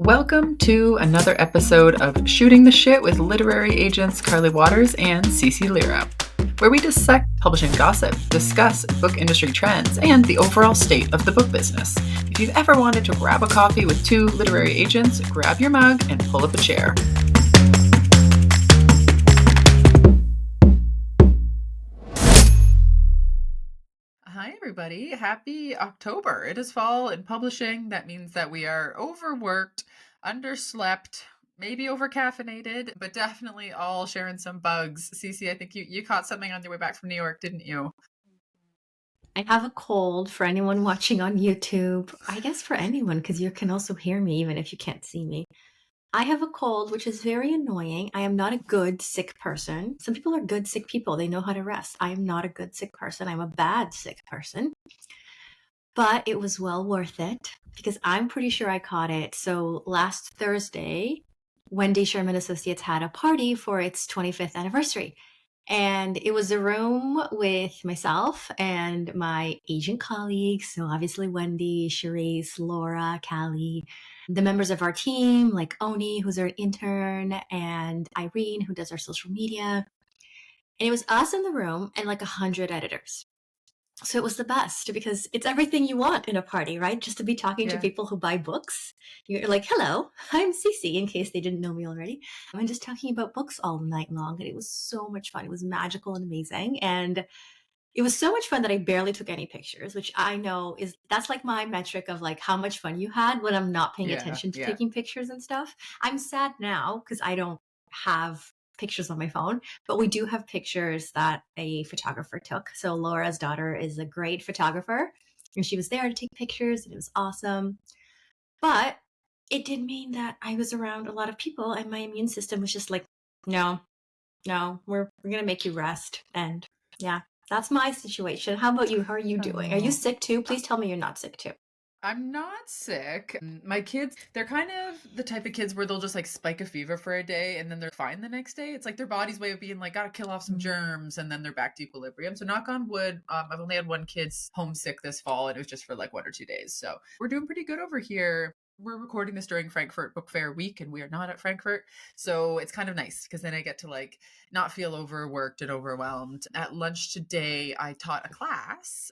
Welcome to another episode of Shooting the Shit with literary agents Carly Waters and Cece Lira, where we dissect publishing gossip, discuss book industry trends, and the overall state of the book business. If you've ever wanted to grab a coffee with two literary agents, grab your mug and pull up a chair. Hi, everybody. Happy October. It is fall in publishing. That means that we are overworked, underslept, maybe overcaffeinated, but definitely all sharing some bugs. Cece, I think you caught something on your way back from New York, didn't you? I have a cold for anyone watching on YouTube. I guess for anyone, because you can also hear me even if you can't see me. I have a cold, which is very annoying. I am not a good sick person. Some people are good sick people. They know how to rest. I am not a good sick person. I'm a bad sick person. But it was well worth it because I'm pretty sure I caught it. So last Thursday, Wendy Sherman Associates had a party for its 25th anniversary. And it was a room with myself and my agent colleagues. So obviously Wendy, Cherise, Laura, Callie, the members of our team, like Oni, who's our intern, and Irene, who does our social media. And it was us in the room and like 100 editors. So it was the best because it's everything you want in a party, right? Just to be talking to people who buy books. You're like, hello, I'm Cece, in case they didn't know me already. I'm just talking about books all night long. And it was so much fun. It was magical and amazing. And it was so much fun that I barely took any pictures, which I know that's like my metric of like how much fun you had when I'm not paying attention to taking pictures and stuff. I'm sad now because I don't have pictures on my phone, but we do have pictures that a photographer took. So Laura's daughter is a great photographer and she was there to take pictures and it was awesome. But it did mean that I was around a lot of people and my immune system was just like, no, we're going to make you rest. And yeah, that's my situation. How about you? How are you doing? Are you sick too? Please tell me you're not sick too. I'm not sick. My kids, they're kind of the type of kids where they'll just like spike a fever for a day and then they're fine the next day. It's like their body's way of being like, gotta kill off some germs and then they're back to equilibrium. So knock on wood, I've only had one kid's homesick this fall and it was just for like 1 or 2 days. So we're doing pretty good over here. We're recording this during Frankfurt Book Fair week and we are not at Frankfurt. So it's kind of nice because then I get to like not feel overworked and overwhelmed. At lunch today, I taught a class.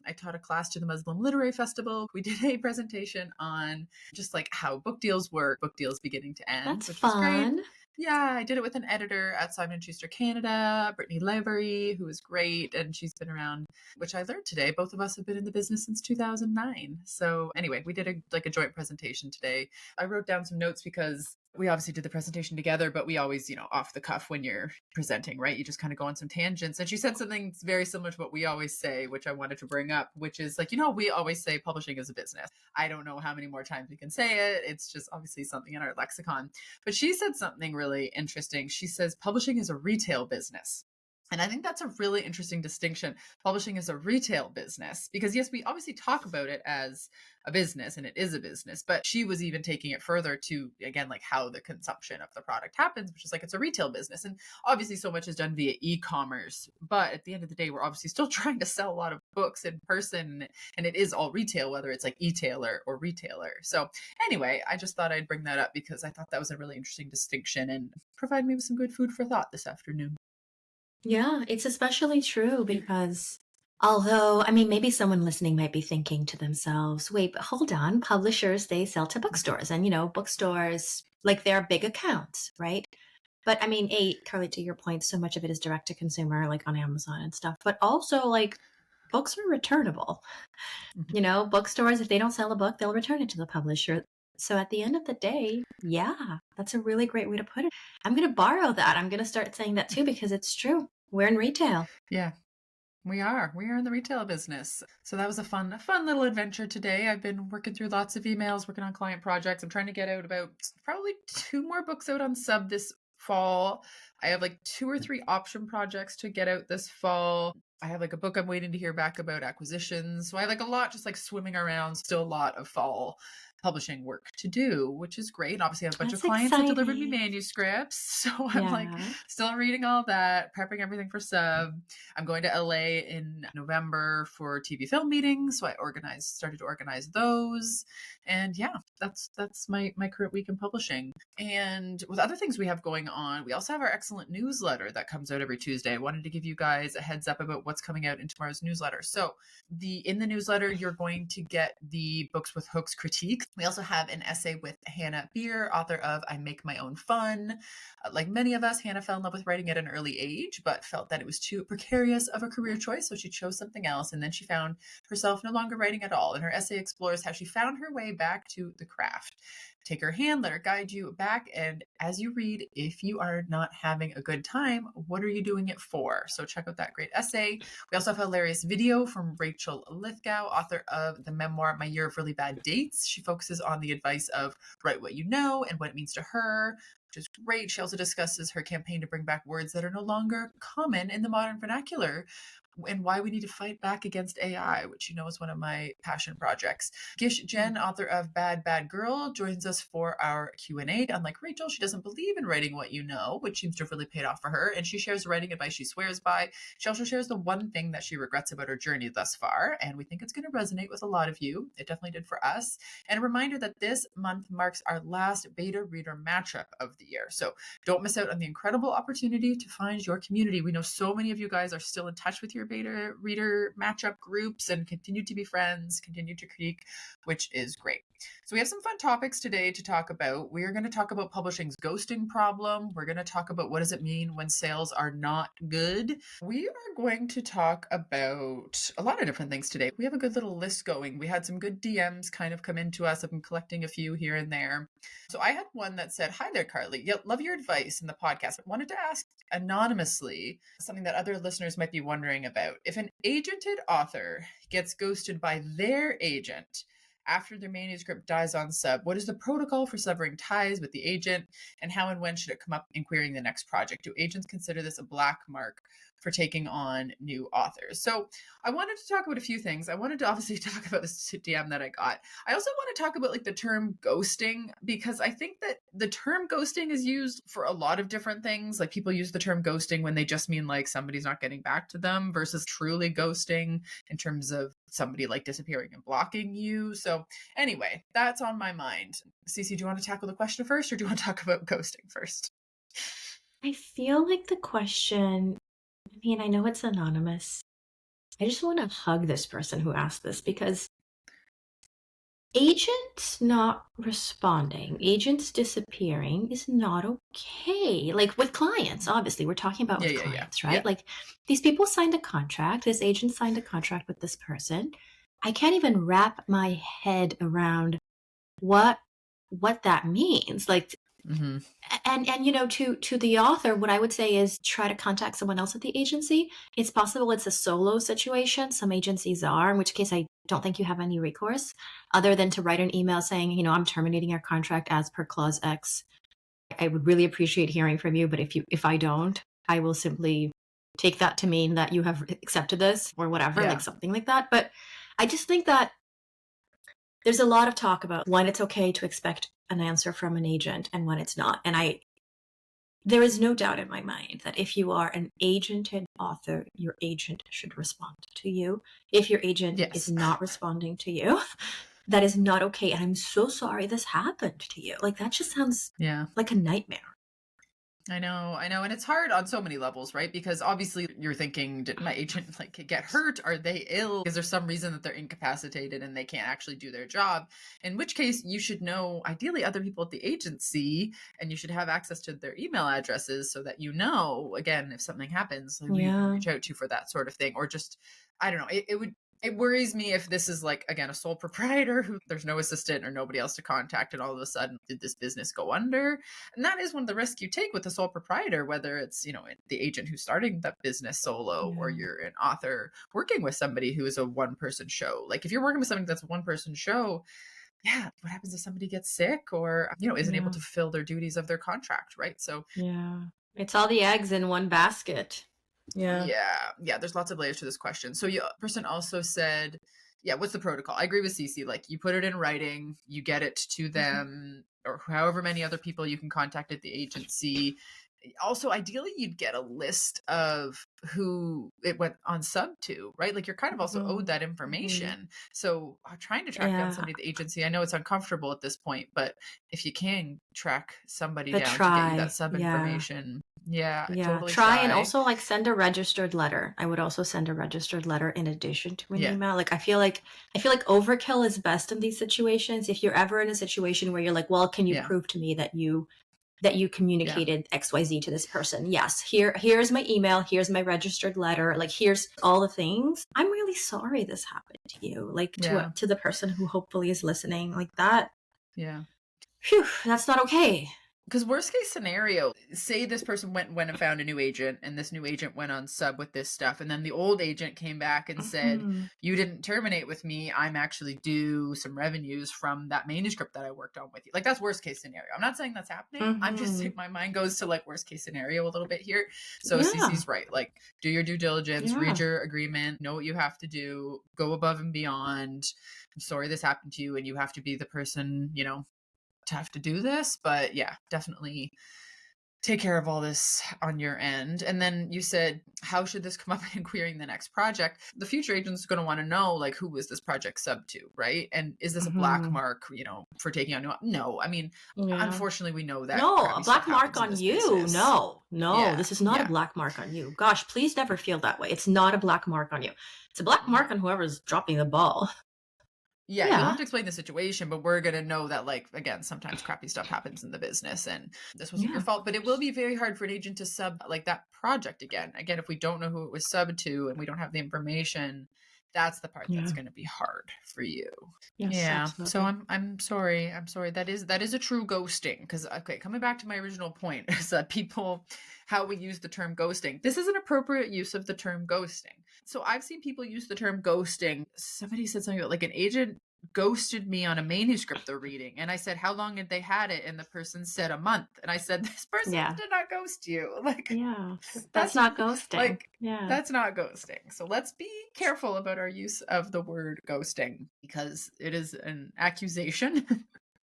To the Muslim Literary Festival. We did a presentation on just like how book deals work, book deals beginning to end, That's which fun. was great. Yeah, I did it with an editor at Simon & Schuster Canada, Brittany Lavery, who was great, and she's been around, which I learned today. Both of us have been in the business since 2009. So anyway, we did a joint presentation today. I wrote down some notes because we obviously did the presentation together, but we always, off the cuff when you're presenting, right? You just kind of go on some tangents. And she said something very similar to what we always say, which I wanted to bring up, which is like, we always say publishing is a business. I don't know how many more times we can say it. It's just obviously something in our lexicon. But she said something really interesting. She says publishing is a retail business. And I think that's a really interesting distinction. Publishing is a retail business because, yes, we obviously talk about it as a business and it is a business, but she was even taking it further to, again, like how the consumption of the product happens, which is like it's a retail business. And obviously so much is done via e-commerce. But at the end of the day, we're obviously still trying to sell a lot of books in person and it is all retail, whether it's like e-tailer or retailer. So anyway, I just thought I'd bring that up because I thought that was a really interesting distinction and provide me with some good food for thought this afternoon. Yeah, it's especially true because although, I mean, maybe someone listening might be thinking to themselves, wait, but hold on, publishers, they sell to bookstores and, bookstores, like they're big accounts, right? But I mean, Carly, to your point, so much of it is direct to consumer, like on Amazon and stuff, but also like books are returnable. Bookstores, if they don't sell a book, they'll return it to the publisher. So at the end of the day, yeah, that's a really great way to put it. I'm going to borrow that. I'm going to start saying that too because it's true. We're in retail. Yeah. We are in the retail business. So that was a fun little adventure today. I've been working through lots of emails, working on client projects. I'm trying to get out about probably 2 more books out on sub this fall. I have like 2 or 3 option projects to get out this fall. I have like a book I'm waiting to hear back about acquisitions. So I have like a lot just like swimming around, still a lot of fall publishing work to do, which is great. And obviously I have a bunch of That's clients that delivered me exciting. manuscripts. So I'm like Yeah. still reading all that, prepping everything for sub. I'm going to LA in November for TV film meetings. So I started to organize those. And yeah, that's my current week in publishing. And with other things we have going on, we also have our excellent newsletter that comes out every Tuesday. I wanted to give you guys a heads up about what's coming out in tomorrow's newsletter. So in the newsletter, you're going to get the Books with Hooks critique. We also have an essay with Hannah Beer, author of I Make My Own Fun. Like many of us, Hannah fell in love with writing at an early age, but felt that it was too precarious of a career choice, so she chose something else. And then she found herself no longer writing at all. And her essay explores how she found her way back to the craft. Take her hand, let her guide you back. And as you read, if you are not having a good time, what are you doing it for? So check out that great essay. We also have a hilarious video from Rachel Lithgow, author of the memoir, My Year of Really Bad Dates. She focuses on the advice of write what you know and what it means to her, which is great. She also discusses her campaign to bring back words that are no longer common in the modern vernacular and why we need to fight back against AI, which you know is one of my passion projects. Gish Jen, author of Bad Bad Girl, joins us for our Q&A. Unlike Rachel, she doesn't believe in writing what you know, which seems to have really paid off for her, and she shares writing advice she swears by. She also shares the one thing that she regrets about her journey thus far, and we think it's going to resonate with a lot of you. It definitely did for us. And a reminder that this month marks our last beta reader matchup of the year. So don't miss out on the incredible opportunity to find your community. We know so many of you guys are still in touch with your beta reader matchup groups and continue to be friends, continue to critique, which is great. So we have some fun topics today to talk about. We are going to talk about publishing's ghosting problem. We're going to talk about what does it mean when sales are not good. We are going to talk about a lot of different things today. We have a good little list going. We had some good DMs kind of come into us. I've been collecting a few here and there. So I had one that said, "Hi there, Carly. Love your advice in the podcast. I wanted to ask anonymously something that other listeners might be wondering about. If an agented author gets ghosted by their agent after their manuscript dies on sub, what is the protocol for severing ties with the agent, and how and when should it come up in querying the next project? Do agents consider this a black mark for taking on new authors?" So I wanted to talk about a few things. I wanted to obviously talk about this DM that I got. I also want to talk about like the term ghosting, because I think that the term ghosting is used for a lot of different things. Like people use the term ghosting when they just mean like somebody's not getting back to them versus truly ghosting in terms of somebody like disappearing and blocking you. So anyway, that's on my mind. Cece, do you want to tackle the question first, or do you want to talk about ghosting first? I feel like the question, I mean, I know it's anonymous. I just want to hug this person who asked this, because agents not responding, agents disappearing is not okay. Like with clients, obviously, we're talking about with clients, right? Yeah. Like these people signed a contract, this agent signed a contract with this person. I can't even wrap my head around what that means. Like, Mm-hmm. and you know, to the author, what I would say is try to contact someone else at the agency. It's possible it's a solo situation. Some agencies are, in which case I don't think you have any recourse other than to write an email saying, you know, I'm terminating your contract as per clause X. I would really appreciate hearing from you, but if I don't, I will simply take that to mean that you have accepted this or whatever, like something like that. But I just think that there's a lot of talk about when it's okay to expect an answer from an agent and when it's not. And there is no doubt in my mind that if you are an agented author, your agent should respond to you. If your agent is not responding to you, that is not okay. And I'm so sorry this happened to you. Like that just sounds like a nightmare. I know. And it's hard on so many levels, right? Because obviously you're thinking, did my agent like get hurt? Are they ill? Is there some reason that they're incapacitated and they can't actually do their job? In which case you should know, ideally, other people at the agency, and you should have access to their email addresses so that you know, again, if something happens, who you can reach out to for that sort of thing. Or just, I don't know, it worries me if this is like, again, a sole proprietor who there's no assistant or nobody else to contact, and all of a sudden did this business go under? And that is one of the risks you take with a sole proprietor, whether it's, you know, the agent who's starting that business solo or you're an author working with somebody who is a one-person show. Like if you're working with somebody that's a one-person show, what happens if somebody gets sick or, you know, isn't able to fulfill their duties of their contract, right? So it's all the eggs in one basket. Yeah, there's lots of layers to this question. So the person also said, yeah, what's the protocol? I agree with Cece. Like, you put it in writing, you get it to Mhm. them, or however many other people you can contact at the agency. Also, ideally, you'd get a list of who it went on sub to, right? Like, you're kind of also owed Mhm. that Mhm. information. So trying to track down Yeah, somebody at the agency, I know it's uncomfortable at this point, but if you can track somebody but down to get you that try. sub Yeah. information, yeah, Yeah, totally try and try. also like send a registered letter. I would also send a registered letter in addition to an Yeah, email. Like I feel like overkill is best in these situations. If you're ever in a situation where you're like, well, can you yeah, prove to me that you yeah. communicated XYZ to this person? Yes. Here's my email, here's my registered letter, like here's all the things. I'm really sorry this happened to you. Like Yeah. to the person who hopefully is listening, like that. Yeah. Phew, that's not okay. Because worst case scenario, say this person went and found a new agent, and this new agent went on sub with this stuff, and then the old agent came back and said, Mhm. "You didn't terminate with me. I'm actually due some revenues from that manuscript that I worked on with you." Like, that's worst case scenario. I'm not saying that's happening. I'm just saying Mhm. my mind goes to like worst case scenario a little bit here. So Yeah. Cece's right. Like, do your due diligence, read Yeah. your agreement, know what you have to do, go above and beyond. I'm sorry this happened to you, and you have to be the person, to have to do this. But yeah, definitely take care of all this on your end. And then you said, how should this come up in querying the next project? The future agent's going to want to know, like, who was this project sub to, right? And is this a black Mhm. mark, for taking on new? No, I mean, Yeah. unfortunately, we know that No, a crappy stuff black mark happens in on this you. business. No, no, Yeah, this is not a yeah. black mark on you. Gosh, please never feel that way. It's not a black mark on you. It's a black mark Yeah. on whoever's dropping the ball. Yeah, you'll have Yeah. to explain the situation, but we're going to know that, like, again, sometimes crappy stuff happens in the business and this wasn't your Yeah. fault. But it will be very hard for an agent to sub like that project again. Again, if we don't know who it was subbed to and we don't have the information, that's the part that's Yeah. going to be hard for you. Yes, Yeah. So absolutely. I'm sorry. I'm sorry. That is a true ghosting. Because, okay, coming back to my original point is that people, how we use the term ghosting. This is an appropriate use of the term ghosting. So I've seen people use the term ghosting. Somebody said something about like an agent ghosted me on a manuscript they're reading. And I said, how long had they had it? And the person said a month. And I said, this person Yeah. did not ghost you. Like, Yeah. That's that's not ghosting. like, Yeah. that's not ghosting. So let's be careful about our use of the word ghosting because it is an accusation.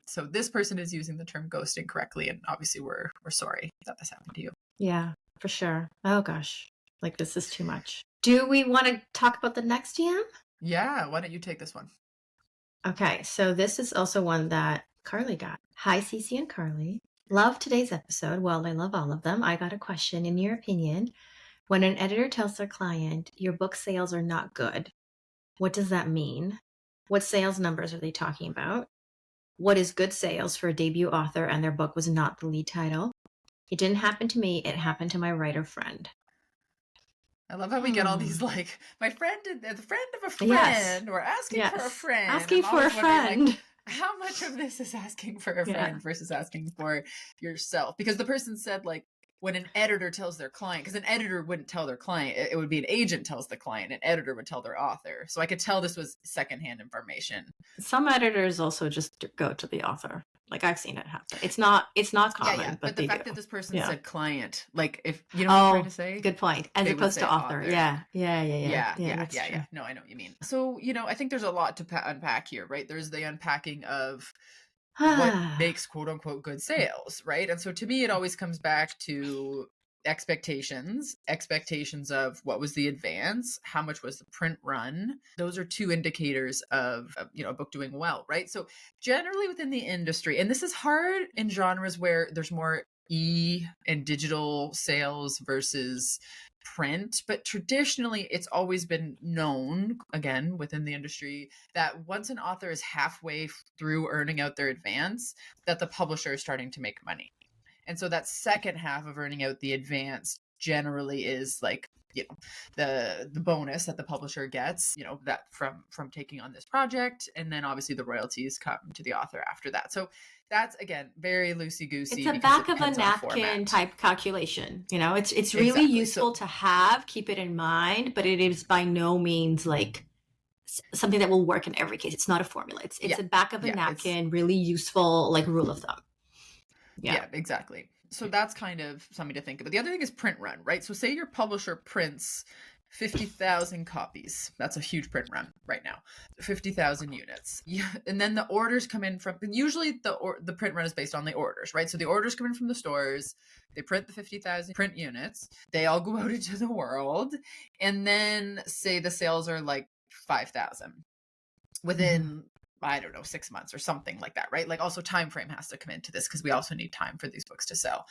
So this person is using the term ghosting correctly. And obviously we're sorry that this happened to you. Yeah, for sure. Oh gosh. Like this is too much. Do we want to talk about the next DM? Yeah. Why don't you take this one? Okay, so this is also one that Carly got. Hi, Cece and Carly. Love today's episode. Well, I love all of them. I got a question. In your opinion, when an editor tells their client your book sales are not good, what does that mean? What sales numbers are they talking about? What is good sales for a debut author and their book was not the lead title? It didn't happen to me. It happened to my writer friend. I love how we get all these Hmm. like my friend and the friend of a Yes. friend or asking for a Yes. friend. Asking I'm for a always wondering like friend. how much of this is asking for a Yeah. friend versus asking for yourself? Because the person said like when an editor tells their client, because an editor wouldn't tell their client, it would be an agent tells the client, an editor would tell their author. So I could tell this was secondhand information. Some editors also just go to the author. Like I've seen it happen. It's not Yeah. common, but But the they do. fact that this person Yeah. said client, like if you know what I'm trying to Oh, say, good point. As they would opposed say to author. author. Yeah. Yeah. Yeah. Yeah. Yeah, Yeah. yeah, That's yeah, true. yeah. No, I know what you mean. So, I think there's a lot to unpack here, right? There's the unpacking of what makes quote unquote good sales, right? And so to me, it always comes back to expectations of what was the advance, how much was the print run. Those are two indicators of a book doing well, right? So generally within the industry, and this is hard in genres where there's more and digital sales versus print, but traditionally it's always been known again within the industry that once an author is halfway through earning out their advance, that the publisher is starting to make money. And so that second half of earning out the advance generally is like, the bonus that the publisher gets, that from taking on this project, and then obviously the royalties come to the author after that. So that's again very loosey It's goosey a because it back of a depends on napkin format. type calculation. It's really Exactly. So useful to have, keep it in mind, but it is by no means like something that will work in every case. It's not a formula. It's yeah, a back of a it's napkin, really useful like rule of thumb. Yeah. yeah, exactly. So that's kind of something to think about. The other thing is print run, right? So say your publisher prints 50,000 copies. That's a huge print run right now. 50,000 units. Yeah, and then the orders come in from, usually the print run is based on the orders, right? So the orders come in from the stores. They print the 50,000 print units. They all go out into the world. And then say the sales are like 5,000 within, I don't know, 6 months or something like that, right? Like also time frame has to come into this because we also need time for these books to sell.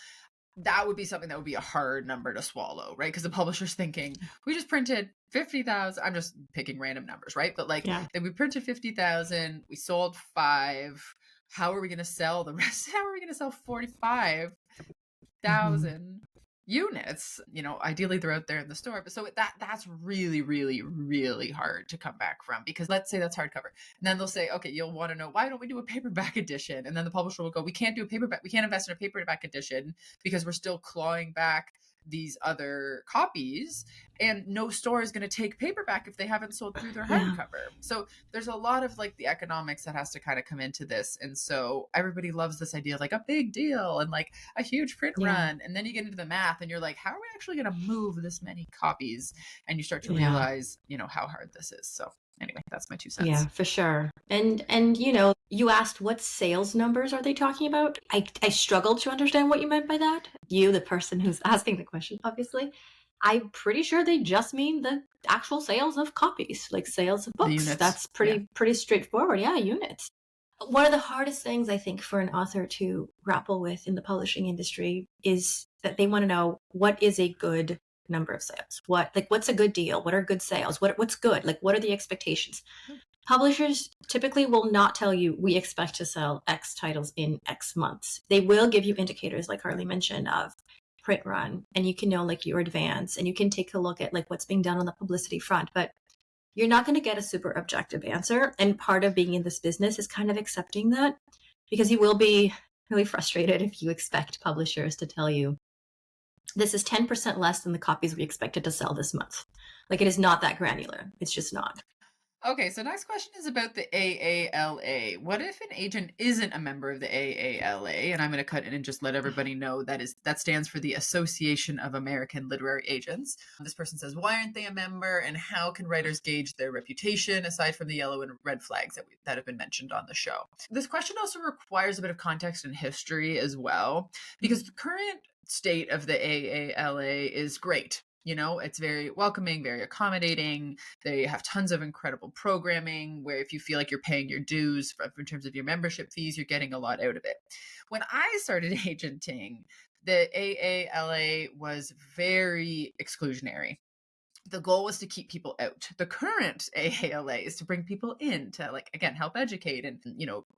That would be something that would be a hard number to swallow, right? Because the publisher's thinking, we just printed 50,000. I'm just picking random numbers, right? But like, we printed 50,000, we sold 5. How are we going to sell the rest? How are we going to sell 45,000 units? Ideally they're out there in the store. But so that's really, really, really hard to come back from, because let's say that's hardcover. And then they'll say, okay, you'll want to know, why don't we do a paperback edition? And then the publisher will go, we can't do a paperback. We can't invest in a paperback edition because we're still clawing back these other copies, and no store is going to take paperback if they haven't sold through their hardcover. So there's a lot of like the economics that has to kind of come into this. And so everybody loves this idea of like a big deal and like a huge print run. And then you get into the math and you're like, how are we actually going to move this many copies? And you start to realize, how hard this is. So anyway, that's my 2 cents. Yeah, for sure. And you asked what sales numbers are they talking about? I struggled to understand what you meant by that. You, the person who's asking the question, obviously. I'm pretty sure they just mean the actual sales of copies, like sales of books. That's pretty straightforward. Yeah, units. One of the hardest things I think for an author to grapple with in the publishing industry is that they want to know, what is a good number of sales? What's a good deal? What are good sales? What's good? Like, what are the expectations? Publishers typically will not tell you, we expect to sell X titles in X months. They will give you indicators, like Harley mentioned, of print run, and you can know like your advance, and you can take a look at like what's being done on the publicity front, but you're not going to get a super objective answer. And part of being in this business is kind of accepting that, because you will be really frustrated if you expect publishers to tell you, this is 10% less than the copies we expected to sell this month. Like, it is not that granular. It's just not. Okay, so next question is about the AALA. What if an agent isn't a member of the AALA? And I'm going to cut in and just let everybody know that stands for the Association of American Literary Agents. This person says, why aren't they a member, and how can writers gauge their reputation aside from the yellow and red flags that have been mentioned on the show? This question also requires a bit of context and history as well, because the current state of the AALA is great. It's very welcoming, very accommodating. They have tons of incredible programming where if you feel like you're paying your dues in terms of your membership fees, you're getting a lot out of it. When I started agenting, the AALA was very exclusionary. The goal was to keep people out. The current AALA is to bring people in to, like, again, help educate and,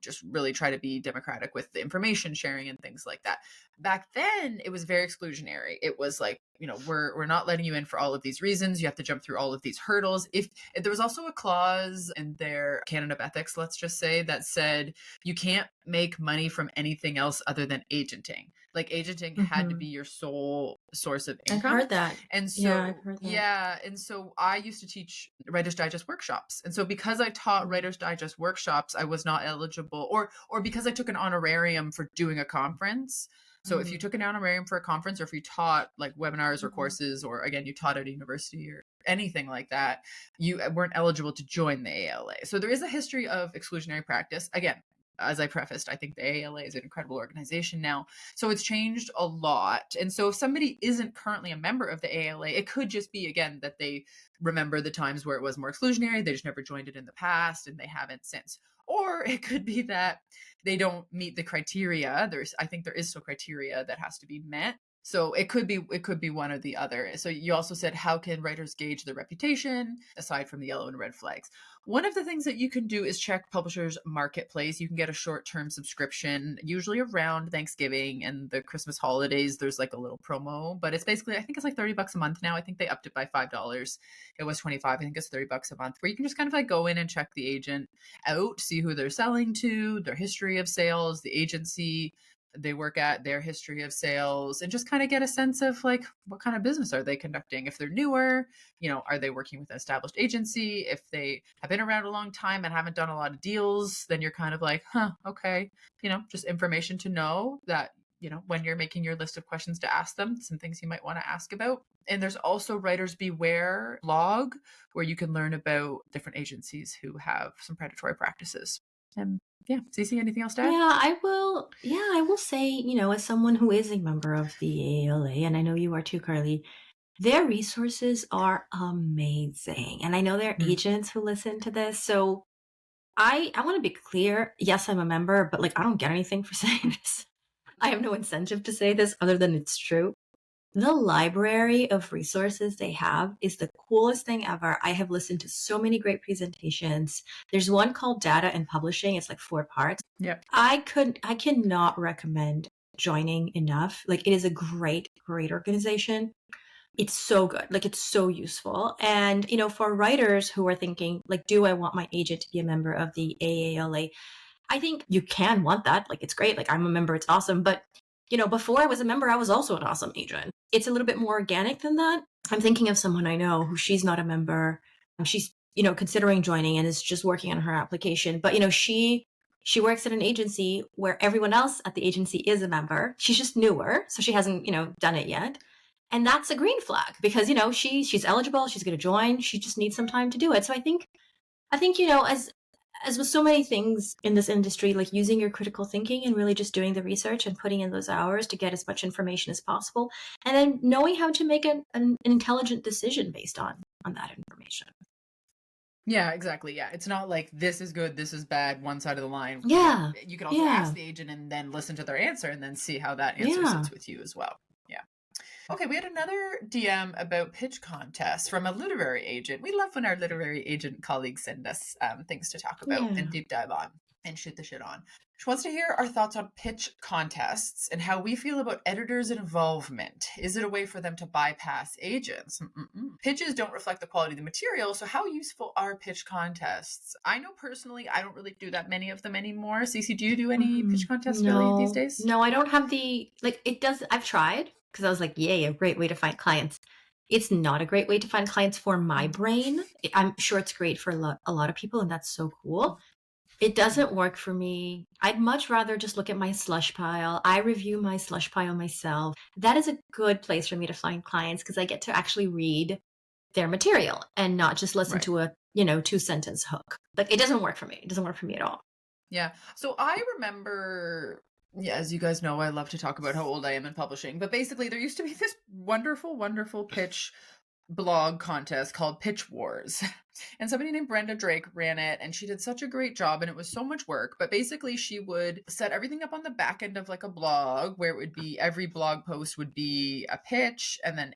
just really try to be democratic with the information sharing and things like that. Back then, it was very exclusionary. It was like, we're not letting you in for all of these reasons. You have to jump through all of these hurdles. If there was also a clause in their canon of ethics, let's just say, that said you can't make money from anything else other than agenting. Like, agenting had to be your sole source of income. I've heard that. And so, yeah, I've heard that. And so I used to teach Writer's Digest workshops. And so because I taught Writer's Digest workshops, I was not eligible, or because I took an honorarium for doing a conference. So if you took an honorarium for a conference, or if you taught like webinars or courses, or again, you taught at a university or anything like that, you weren't eligible to join the AALA. So there is a history of exclusionary practice. Again, as I prefaced, I think the AALA is an incredible organization now. So it's changed a lot. And so if somebody isn't currently a member of the AALA, it could just be, again, that they remember the times where it was more exclusionary. They just never joined it in the past and they haven't since. Or it could be that they don't meet the criteria. I think there is still criteria that has to be met. So it could be one or the other. So you also said, how can writers gauge their reputation aside from the yellow and red flags? One of the things that you can do is check Publishers Marketplace. You can get a short-term subscription, usually around Thanksgiving and the Christmas holidays. There's like a little promo, but it's basically, I think it's like $30 a month now. I think they upped it by $5. It was $25. I think it's $30 a month, where you can just kind of like go in and check the agent out, see who they're selling to, their history of sales, the agency they work at, their history of sales, and just kind of get a sense of like, what kind of business are they conducting? If they're newer, are they working with an established agency? If they have been around a long time and haven't done a lot of deals, then you're kind of like, okay, just information to know that, when you're making your list of questions to ask them, some things you might want to ask about. And there's also Writers Beware blog where you can learn about different agencies who have some predatory practices. And yeah, Cece, anything else to add? I will say, as someone who is a member of the AALA, and I know you are too, Carly, their resources are amazing. And I know there are Mm. agents who listen to this. So I want to be clear. Yes, I'm a member, but like I don't get anything for saying this. I have no incentive to say this other than it's true. The library of resources they have is the coolest thing ever. I have listened to so many great presentations. There's one called Data and Publishing. It's like 4 parts. Yep. I cannot recommend joining enough. Like it is a great organization. It's so good. Like it's so useful. And, for writers who are thinking like, do I want my agent to be a member of the AALA? I think you can want that. Like, it's great. Like, I'm a member. It's awesome. But, before I was a member, I was also an awesome agent. It's a little bit more organic than that. I'm thinking of someone I know who she's not a member. She's, considering joining and is just working on her application. But, she works at an agency where everyone else at the agency is a member. She's just newer. So she hasn't, done it yet. And that's a green flag because, she's eligible. She's going to join. She just needs some time to do it. So I think, as with so many things in this industry, like using your critical thinking and really just doing the research and putting in those hours to get as much information as possible, and then knowing how to make an intelligent decision based on that information. Yeah, exactly. Yeah. It's not like this is good, this is bad, one side of the line. Yeah. You can also ask the agent and then listen to their answer and then see how that answer sits with you as well. Yeah. Okay, we had another DM about pitch contests from a literary agent. We love when our literary agent colleagues send us things to talk about and deep dive on and shoot the shit on. She wants to hear our thoughts on pitch contests and how we feel about editors' involvement. Is it a way for them to bypass agents? Pitches don't reflect the quality of the material, so how useful are pitch contests? I know personally I don't really do that many of them anymore. Cece, do you do any pitch contests really these days? No, I don't have I've tried because I was like, yay, a great way to find clients. It's not a great way to find clients for my brain. I'm sure it's great for a lot of people, and that's so cool. It doesn't work for me. I'd much rather just look at my slush pile. I review my slush pile myself. That is a good place for me to find clients because I get to actually read their material and not just listen to a, 2-sentence hook. Like it doesn't work for me. It doesn't work for me at all. Yeah. So I remember, as you guys know, I love to talk about how old I am in publishing, but basically there used to be this wonderful, wonderful pitch blog contest called Pitch Wars. And somebody named Brenda Drake ran it, and she did such a great job, and it was so much work. But basically, she would set everything up on the back end of like a blog where it would be every blog post would be a pitch, and then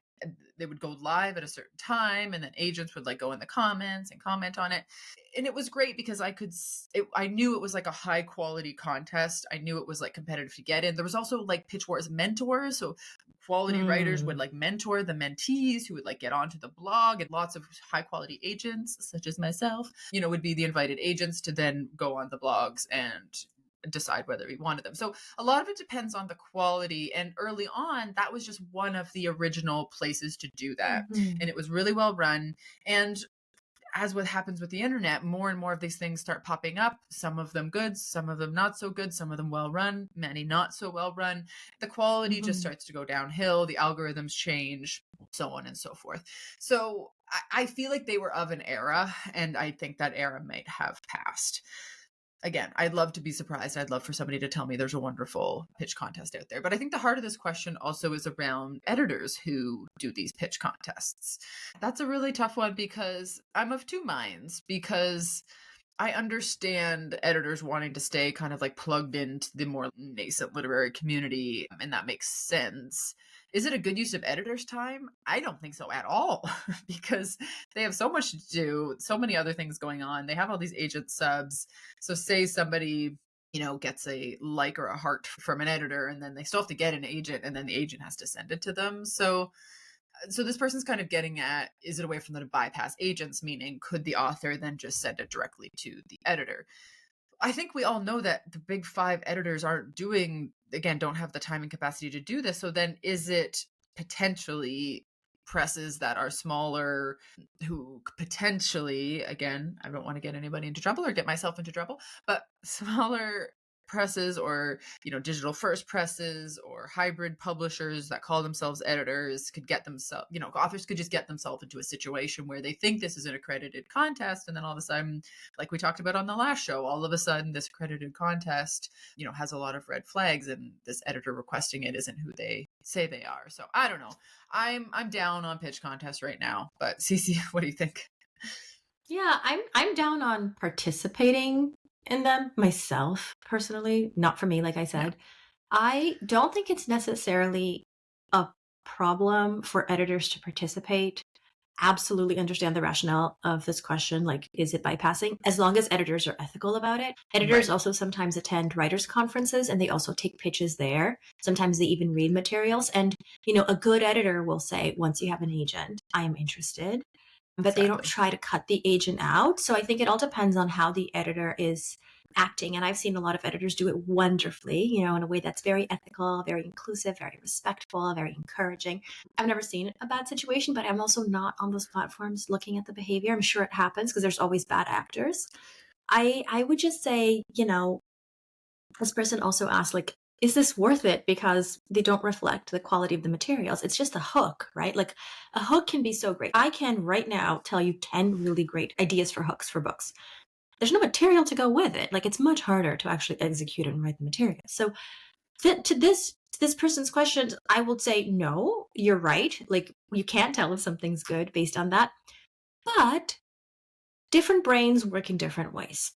they would go live at a certain time, and then agents would like go in the comments and comment on it. And it was great because I knew it was like a high quality contest. I knew it was like competitive to get in. There was also like Pitch Wars mentors. So quality writers would like mentor the mentees who would like get onto the blog, and lots of high quality agents such as myself, would be the invited agents to then go on the blogs and decide whether we wanted them. So a lot of it depends on the quality. And early on, that was just one of the original places to do that. And it was really well run. And as what happens with the internet, more and more of these things start popping up, some of them good, some of them not so good, some of them well run, many not so well run. The quality just starts to go downhill, the algorithms change, so on and so forth. So I feel like they were of an era, and I think that era might have passed. Again, I'd love to be surprised. I'd love for somebody to tell me there's a wonderful pitch contest out there. But I think the heart of this question also is around editors who do these pitch contests. That's a really tough one because I'm of two minds, because I understand editors wanting to stay kind of like plugged into the more nascent literary community, and that makes sense. Is it a good use of editors' time? I don't think so at all, because they have so much to do, so many other things going on. They have all these agent subs. So say somebody, gets a like or a heart from an editor, and then they still have to get an agent, and then the agent has to send it to them. So this person's kind of getting at, is it a way for them to bypass agents? Meaning, could the author then just send it directly to the editor? I think we all know that the big 5 editors don't have the time and capacity to do this. So then is it potentially presses that are smaller, who potentially, again, I don't want to get anybody into trouble or get myself into trouble, but smaller presses or, digital first presses or hybrid publishers that call themselves editors could get themselves, authors could just get themselves into a situation where they think this is an accredited contest. And then all of a sudden, like we talked about on the last show, all of a sudden this accredited contest, has a lot of red flags, and this editor requesting it isn't who they say they are. So I don't know. I'm down on pitch contests right now, but Cece, what do you think? Yeah, I'm down on participating in them myself personally, not for me, like I said. Yeah. I don't think it's necessarily a problem for editors to participate. Absolutely understand the rationale of this question. Like, is it bypassing? As long as editors are ethical about it. Editors Right. also sometimes attend writers' conferences and they also take pitches there. Sometimes they even read materials. And, a good editor will say, once you have an agent, I am interested. But they don't Exactly. try to cut the agent out. So I think it all depends on how the editor is acting. And I've seen a lot of editors do it wonderfully, in a way that's very ethical, very inclusive, very respectful, very encouraging. I've never seen a bad situation, but I'm also not on those platforms looking at the behavior. I'm sure it happens because there's always bad actors. I would just say, this person also asked, like, is this worth it because they don't reflect the quality of the materials? It's just a hook, right? Like a hook can be so great. I can right now tell you 10 really great ideas for hooks for books. There's no material to go with it. Like it's much harder to actually execute and write the material. So to this person's questions, I would say no, you're right. Like you can't tell if something's good based on that. But different brains work in different ways.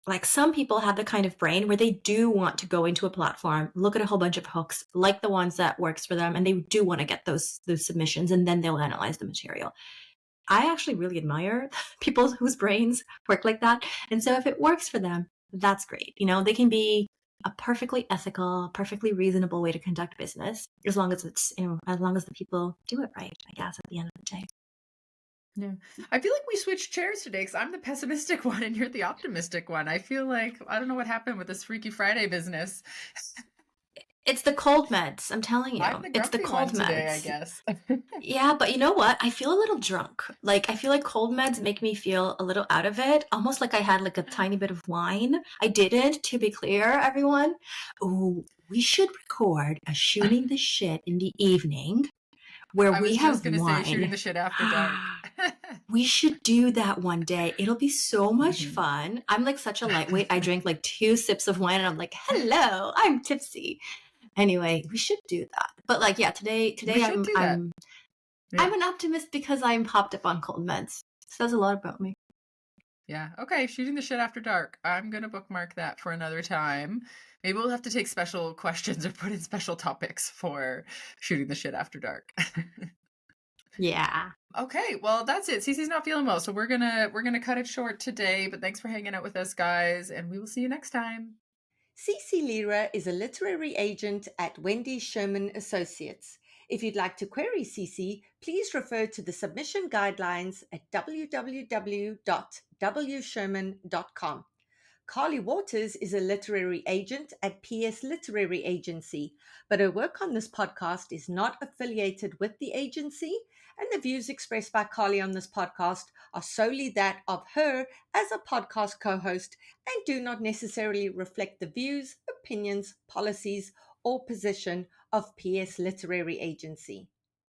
Like some people have the kind of brain where they do want to go into a platform, look at a whole bunch of hooks, like the ones that works for them, and they do want to get those submissions, and then they'll analyze the material. I actually really admire people whose brains work like that. And so if it works for them, that's great. They can be a perfectly ethical, perfectly reasonable way to conduct business, as long as it's, as long as the people do it right, I guess, at the end of the day. Yeah. I feel like we switched chairs today because I'm the pessimistic one and you're the optimistic one. I feel like I don't know what happened with this Freaky Friday business. It's the cold meds. I'm telling you, I'm the it's the grumpy cold one today, I meds. guess. Yeah, but you know what? I feel a little drunk. Like I feel like cold meds make me feel a little out of it, almost like I had like a tiny bit of wine. I didn't, to be clear, everyone. Oh, we should record a shooting the shit in the evening where I we was just have gonna say shooting wine. the shit after dark. We should do that one day. It'll be so much Mhm. fun. I'm like such a lightweight. I drank like 2 sips of wine and I'm like, hello, I'm tipsy. Anyway, we should do that. But like, yeah, We today should do that. I'm Yeah. an optimist because I'm popped up on cold meds. Says a lot about me. Yeah. Okay. Shooting the shit after dark. I'm going to bookmark that for another time. Maybe we'll have to take special questions or put in special topics for shooting the shit after dark. Yeah. Okay, well that's it. Cece's not feeling well, so we're gonna cut it short today. But thanks for hanging out with us, guys, and we will see you next time. Cece Lira is a literary agent at Wendy Sherman Associates. If you'd like to query Cece, please refer to the submission guidelines at www.wsherman.com. Carly Waters is a literary agent at PS Literary Agency, but her work on this podcast is not affiliated with the agency, and the views expressed by Carly on this podcast are solely that of her as a podcast co host and do not necessarily reflect the views, opinions, policies, or position of PS Literary Agency.